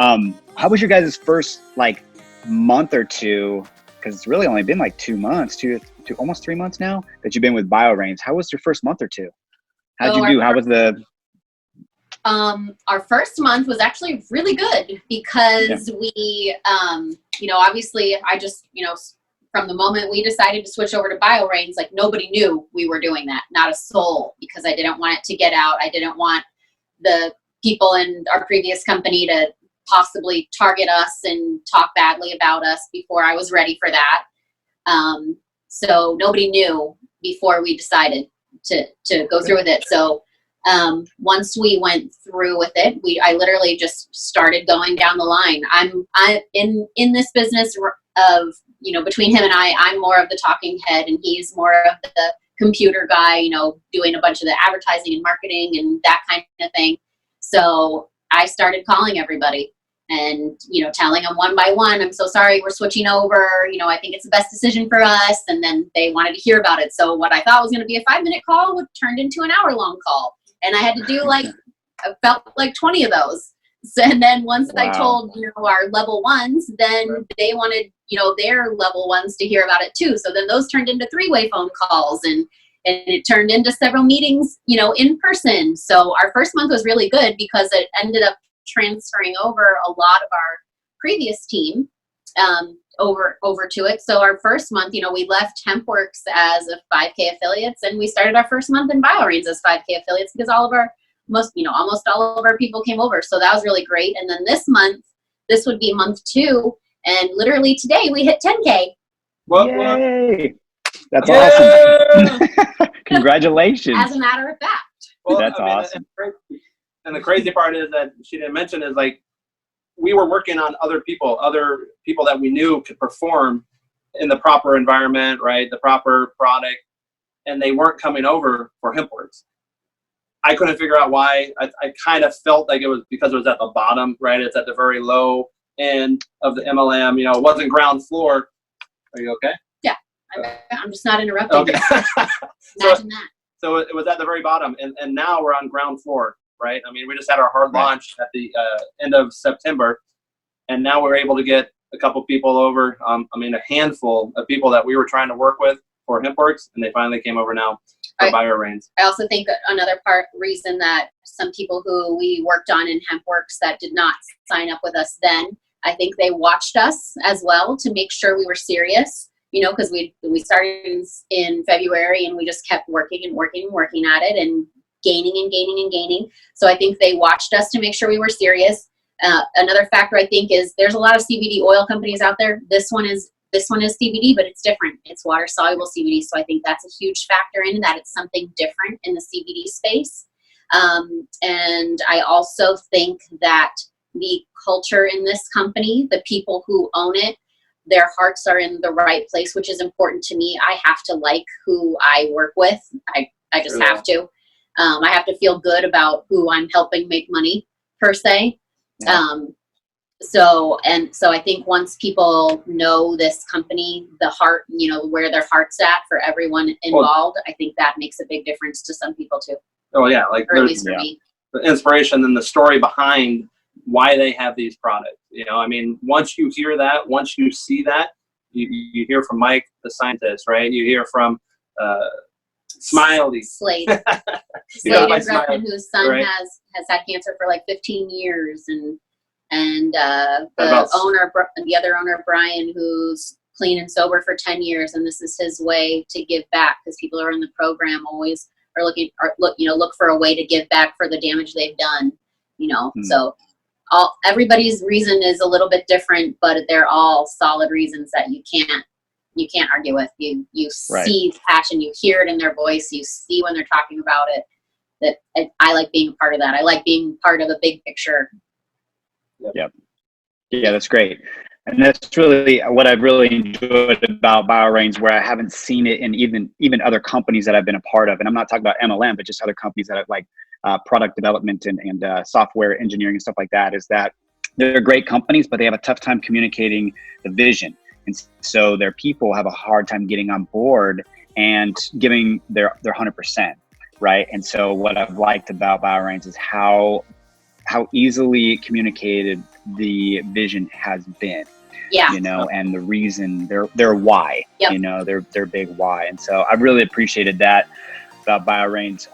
How was your guys' first like month or two? Because it's really only been like 2 months, almost 3 months now that you've been with BioReigns. How was your first month or two? How'd you do? How was the? Our first month was actually really good because we, obviously I just, from the moment we decided to switch over to BioReigns, like nobody knew we were doing that, not a soul, because I didn't want it to get out. I didn't want the people in our previous company to possibly target us and talk badly about us before I was ready for that. So nobody knew before we decided to go through with it. So once we went through with it, I literally just started going down the line. I'm in this business of, between him and I'm more of the talking head and he's more of the computer guy, doing a bunch of the advertising and marketing and that kind of thing. So I started calling everybody and, telling them one by one, I'm so sorry, we're switching over. I think it's the best decision for us. And then they wanted to hear about it. So what I thought was going to be a 5-minute call turned into an hour-long call. And I had to do I felt like 20 of those. So, and then once I told, our level ones, then they wanted, their level ones to hear about it too. So then those turned into 3-way phone calls and it turned into several meetings, in person. So our first month was really good because it ended up transferring over a lot of our previous team over to it. So our first month, we left HempWorks as a 5K affiliates and we started our first month in BioReigns as 5K affiliates because almost all of our people came over. So that was really great. And then this month, this would be month 2. And literally today we hit 10K. Yay! That's awesome. Congratulations. As a matter of fact. Well, that's awesome. And the crazy part is that she didn't mention is we were working on other people that we knew could perform in the proper environment, right? The proper product, and they weren't coming over for HempWorks. I couldn't figure out why. I kind of felt like it was because it was at the bottom, right? It's at the very low end of the MLM. It wasn't ground floor. Are you okay? Yeah, I'm just not interrupting. Okay. Imagine that. So it was at the very bottom, and now we're on ground floor, right? I mean, we just had our hard launch at the end of September, and now we're able to get a couple people over. A handful of people that we were trying to work with for HempWorks, and they finally came over now for BioReigns. I also think another reason that some people who we worked on in HempWorks that did not sign up with us then, I think they watched us as well to make sure we were serious. Because we started in February and we just kept working and working at it and gaining. So I think they watched us to make sure we were serious. Another factor I think is there's a lot of CBD oil companies out there. This one is CBD, but it's different. It's water soluble CBD. So I think that's a huge factor in that it's something different in the CBD space. And I also think that the culture in this company, the people who own it, their hearts are in the right place, which is important to me. I have to like who I work with. I just have to. I have to feel good about who I'm helping make money per se. Yeah. So I think once people know this company, the heart, where their heart's at for everyone involved, I think that makes a big difference to some people too. Oh yeah. Or at least for me. The inspiration and the story behind why they have these products. Once you hear that, once you see that, you hear from Mike, the scientist, right? You hear from Smiley. Slade and Gretchen, whose son has had cancer for 15 years. And the other owner, Brian, who's clean and sober for 10 years. And this is his way to give back because people are in the program always are look for a way to give back for the damage they've done, so everybody's reason is a little bit different, but they're all solid reasons that you can't argue with. You see passion, you hear it in their voice, you see when they're talking about it. I like being a part of that. I like being part of a big picture. Yep. Yeah, that's great. And that's really what I've really enjoyed about BioReigns, where I haven't seen it in even other companies that I've been a part of. And I'm not talking about MLM, but just other companies that have product development and software engineering and stuff like that, is that they're great companies, but they have a tough time communicating the vision. And so their people have a hard time getting on board and giving their 100%, right? And so what I've liked about BioReigns is how easily communicated the vision has been. Yeah. You know, and the reason, their why, Yep. you know, their big why. And so I really appreciated that about BioReigns.